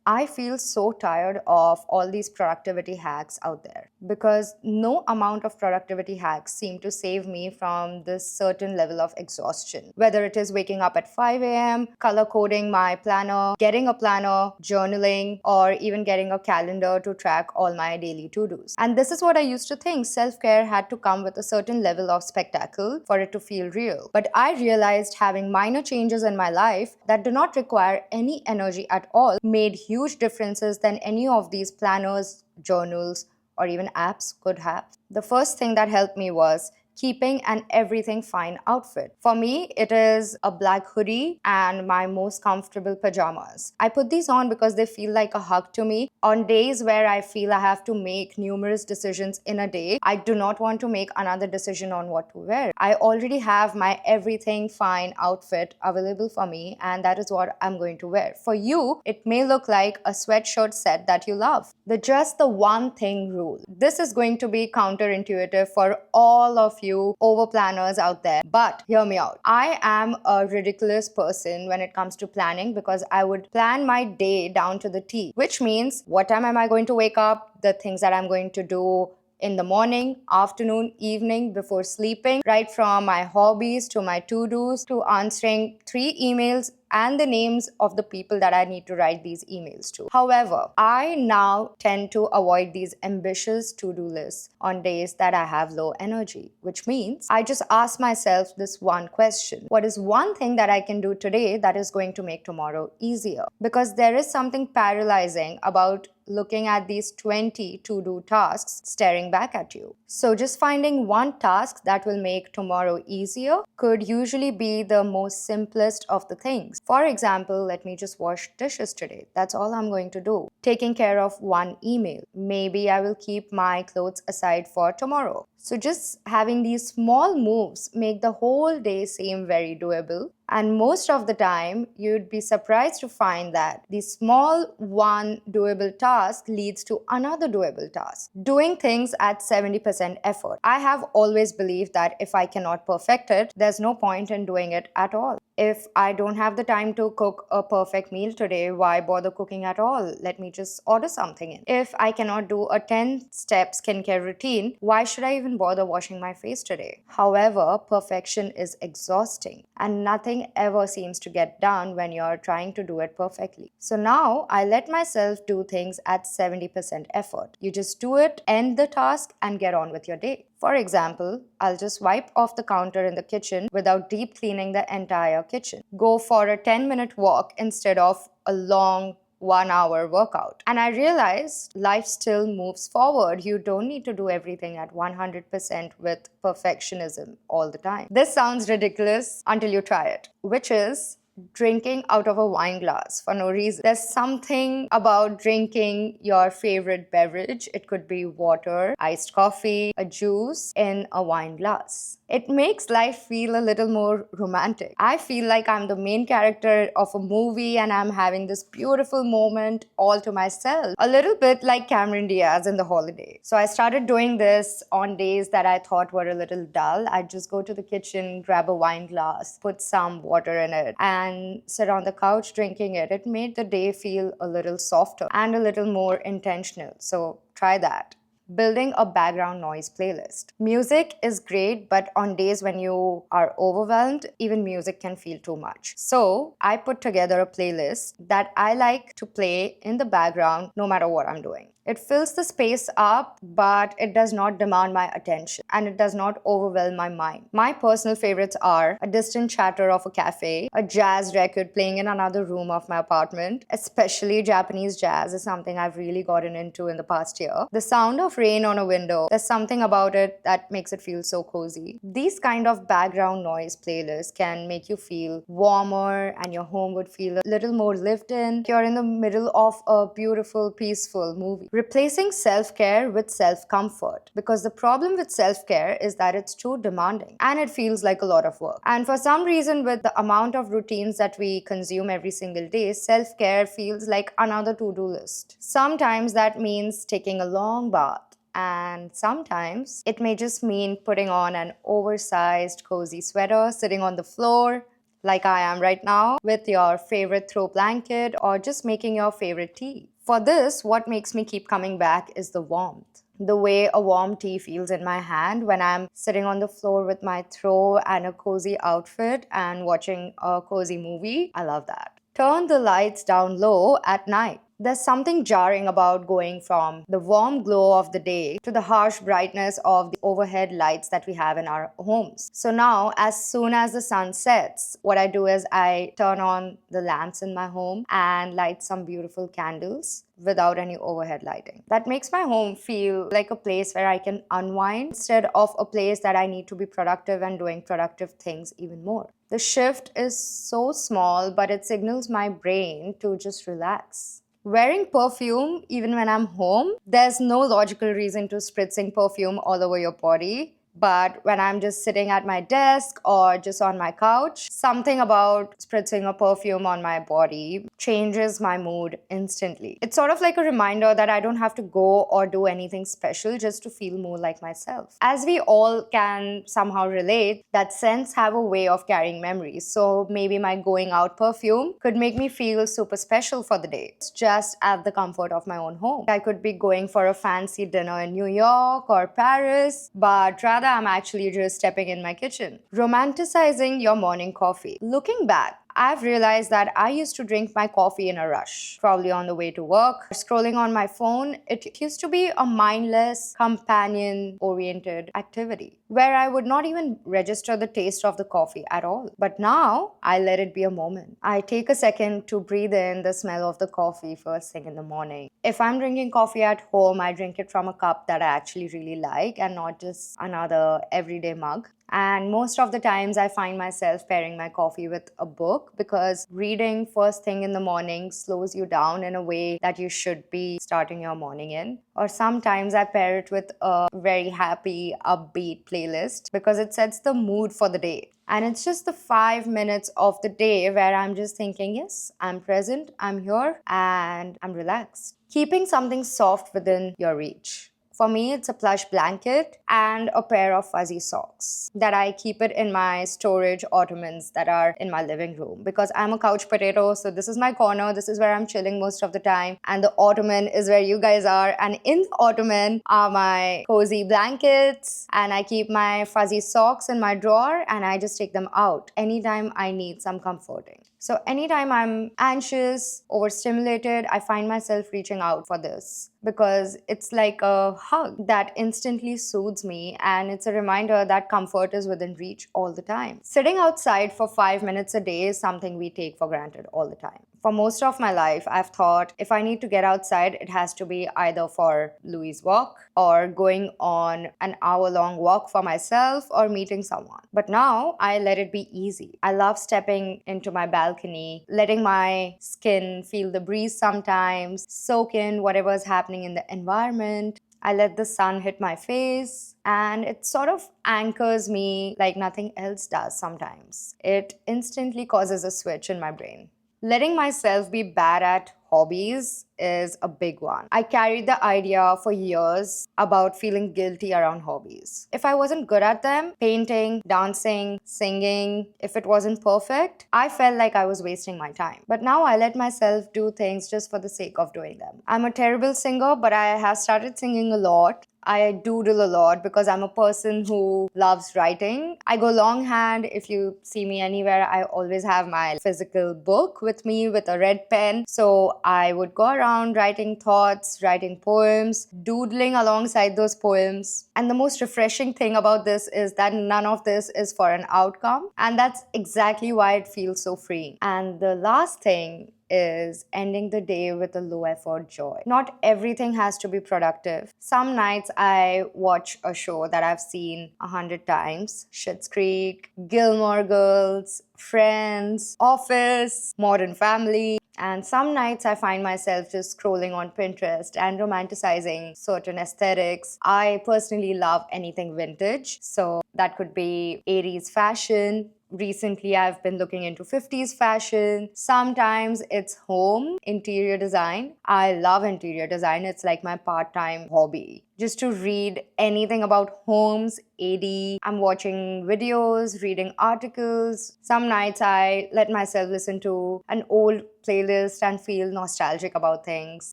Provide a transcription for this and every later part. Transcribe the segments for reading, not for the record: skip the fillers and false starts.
I feel so tired of all these productivity hacks out there because no amount of productivity hacks seem to save me from this certain level of exhaustion. Whether it is waking up at 5 a.m., color coding my planner, getting a planner, journaling, or even getting a calendar to track all my daily to dos. And this is what I used to think self care had to come with a certain level of spectacle for it to feel real. But I realized having minor changes in my life that do not require any energy at all made huge differences than any of these planners, journals, or even apps could have. The first thing that helped me was keeping an everything fine outfit. For me, it is a black hoodie and my most comfortable pajamas. I put these on because they feel like a hug to me. On days where I feel I have to make numerous decisions in a day, I do not want to make another decision on what to wear. I already have my everything fine outfit available for me, and that is what I'm going to wear. For you, it may look like a sweatshirt set that you love. The one thing rule. This is going to be counterintuitive for all of you over planners out there, but hear me out. I am a ridiculous person when it comes to planning because I would plan my day down to the T, which means what time am I going to wake up, the things that I'm going to do in the morning, afternoon, evening, before sleeping, right from my hobbies to my to-dos to answering 3 emails and the names of the people that I need to write these emails to. However, I now tend to avoid these ambitious to-do lists on days that I have low energy, which means I just ask myself this one question. What is one thing that I can do today that is going to make tomorrow easier? Because there is something paralyzing about looking at these 20 to-do tasks staring back at you. So just finding one task that will make tomorrow easier could usually be the most simplest of the things. For example, let me just wash dishes today. That's all I'm going to do. Taking care of one email. Maybe I will keep my clothes aside for tomorrow. So just having these small moves make the whole day seem very doable. And most of the time, you'd be surprised to find that the small one doable task leads to another doable task. Doing things at 70% effort. I have always believed that if I cannot perfect it, there's no point in doing it at all. If I don't have the time to cook a perfect meal today, why bother cooking at all? Let me just order something in. If I cannot do a 10-step skincare routine, why should I even bother washing my face today? However, perfection is exhausting and nothing ever seems to get done when you're trying to do it perfectly. So now I let myself do things at 70% effort. You just do it, end the task, and get on with your day. For example, I'll just wipe off the counter in the kitchen without deep cleaning the entire kitchen. Go for a 10-minute walk instead of a long 1 hour workout. And I realized life still moves forward. You don't need to do everything at 100% with perfectionism all the time. This sounds ridiculous until you try it, which is drinking out of a wine glass for no reason. There's something about drinking your favorite beverage. It could be water, iced coffee, a juice in a wine glass. It makes life feel a little more romantic. I feel like I'm the main character of a movie and I'm having this beautiful moment all to myself. A little bit like Cameron Diaz in The Holiday. So I started doing this on days that I thought were a little dull. I'd just go to the kitchen, grab a wine glass, put some water in it, and sit on the couch drinking it. It made the day feel a little softer and a little more intentional. So try that. Building a background noise playlist. Music is great, but on days when you are overwhelmed, even music can feel too much. So I put together a playlist that I like to play in the background no matter what I'm doing. It fills the space up, but it does not demand my attention and it does not overwhelm my mind. My personal favorites are a distant chatter of a cafe, a jazz record playing in another room of my apartment, especially Japanese jazz is something I've really gotten into in the past year. The sound of rain on a window, there's something about it that makes it feel so cozy. These kind of background noise playlists can make you feel warmer and your home would feel a little more lived in. You're in the middle of a beautiful, peaceful movie. Replacing self-care with self-comfort. Because the problem with self-care is that it's too demanding and it feels like a lot of work. And for some reason, with the amount of routines that we consume every single day, self-care feels like another to-do list. Sometimes that means taking a long bath. And sometimes it may just mean putting on an oversized, cozy sweater, sitting on the floor, like I am right now, with your favorite throw blanket or just making your favorite tea. For this, what makes me keep coming back is the warmth. The way a warm tea feels in my hand when I'm sitting on the floor with my throw and a cozy outfit and watching a cozy movie. I love that. Turn the lights down low at night. There's something jarring about going from the warm glow of the day to the harsh brightness of the overhead lights that we have in our homes. So now, as soon as the sun sets, what I do is I turn on the lamps in my home and light some beautiful candles without any overhead lighting. That makes my home feel like a place where I can unwind instead of a place that I need to be productive and doing productive things even more. The shift is so small, but it signals my brain to just relax. Wearing perfume, even when I'm home, there's no logical reason to spritzing perfume all over your body. But when I'm just sitting at my desk or just on my couch, something about spritzing a perfume on my body changes my mood instantly. It's sort of like a reminder that I don't have to go or do anything special just to feel more like myself. As we all can somehow relate, that scents have a way of carrying memories. So maybe my going out perfume could make me feel super special for the day. It's just at the comfort of my own home. I could be going for a fancy dinner in New York or Paris, but rather I'm actually just stepping in my kitchen. Romanticizing your morning coffee. Looking back, I've realized that I used to drink my coffee in a rush, probably on the way to work, scrolling on my phone. It used to be a mindless, companion oriented activity where I would not even register the taste of the coffee at all. But now I let it be a moment. I take a second to breathe in the smell of the coffee first thing in the morning. If I'm drinking coffee at home, I drink it from a cup that I actually really like and not just another everyday mug. And most of the times, I find myself pairing my coffee with a book because reading first thing in the morning slows you down in a way that you should be starting your morning in. Or sometimes I pair it with a very happy, upbeat playlist because it sets the mood for the day. And it's just the 5 minutes of the day where I'm just thinking, yes, I'm present, I'm here, and I'm relaxed. Keeping something soft within your reach. For me, it's a plush blanket and a pair of fuzzy socks that I keep it in my storage ottomans that are in my living room because I'm a couch potato. So this is my corner. This is where I'm chilling most of the time. And the ottoman is where you guys are. And in the ottoman are my cozy blankets. And I keep my fuzzy socks in my drawer and I just take them out anytime I need some comforting. So anytime I'm anxious, overstimulated, I find myself reaching out for this because it's like a hug that instantly soothes me and it's a reminder that comfort is within reach all the time. Sitting outside for 5 minutes a day is something we take for granted all the time. For most of my life, I've thought if I need to get outside, it has to be either for Louis' walk or going on an hour-long walk for myself or meeting someone. But now I let it be easy. I love stepping into my balcony, letting my skin feel the breeze sometimes, soak in whatever's happening in the environment. I let the sun hit my face and it sort of anchors me like nothing else does sometimes. It instantly causes a switch in my brain. Letting myself be bad at hobbies is a big one. I carried the idea for years about feeling guilty around hobbies. If I wasn't good at them, painting, dancing, singing, if it wasn't perfect, I felt like I was wasting my time. But now I let myself do things just for the sake of doing them. I'm a terrible singer, but I have started singing a lot. I doodle a lot because I'm a person who loves writing. I go longhand. If you see me anywhere, I always have my physical book with me with a red pen. So I would go around writing thoughts, writing poems, doodling alongside those poems. And the most refreshing thing about this is that none of this is for an outcome. And that's exactly why it feels so freeing. And the last thing is ending the day with a low effort joy. Not everything has to be productive. Some nights I watch a show that I've seen 100 times. Schitt's Creek, Gilmore Girls, Friends, Office, Modern Family. And some nights I find myself just scrolling on Pinterest and romanticizing certain aesthetics. I personally love anything vintage. So that could be 80s fashion. Recently, I've been looking into 50s fashion. Sometimes it's home interior design. I love interior design. It's like my part-time hobby. just to read anything about homes, AD. I'm watching videos, reading articles. Some nights I let myself listen to an old playlist and feel nostalgic about things.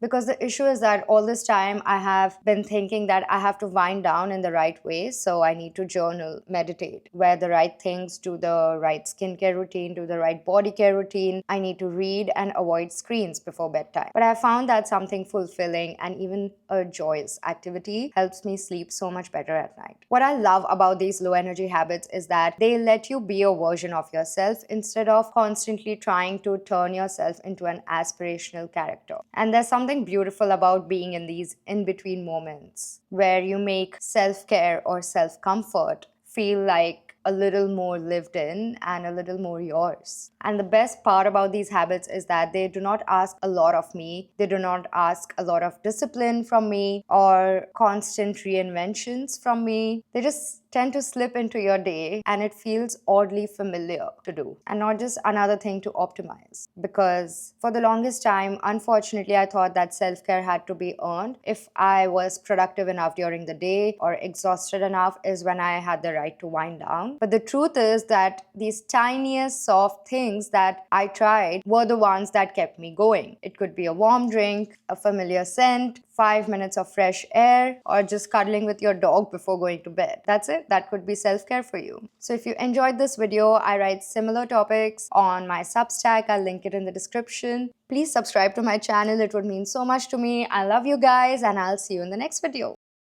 Because the issue is that all this time I have been thinking that I have to wind down in the right way. So I need to journal, meditate, wear the right things, do the right skincare routine, do the right body care routine. I need to read and avoid screens before bedtime. But I found that something fulfilling and even a joyous activity helps me sleep so much better at night. What I love about these low energy habits is that they let you be a version of yourself instead of constantly trying to turn yourself into an aspirational character. And there's something beautiful about being in these in between moments where you make self care or self comfort feel like a little more lived in and a little more yours. And the best part about these habits is that they do not ask a lot of me. They do not ask a lot of discipline from me or constant reinventions from me. They just tend to slip into your day and it feels oddly familiar to do and not just another thing to optimize. Because for the longest time, unfortunately, I thought that self care had to be earned. If I was productive enough during the day or exhausted enough, is when I had the right to wind down. But the truth is that these tiniest soft things that I tried were the ones that kept me going. It could be a warm drink, a familiar scent, 5 minutes of fresh air, or just cuddling with your dog before going to bed. That's it. That could be self-care for you. So if you enjoyed this video, I write similar topics on my Substack. I'll link it in the description. Please subscribe to my channel. It would mean so much to me. I love you guys and I'll see you in the next video.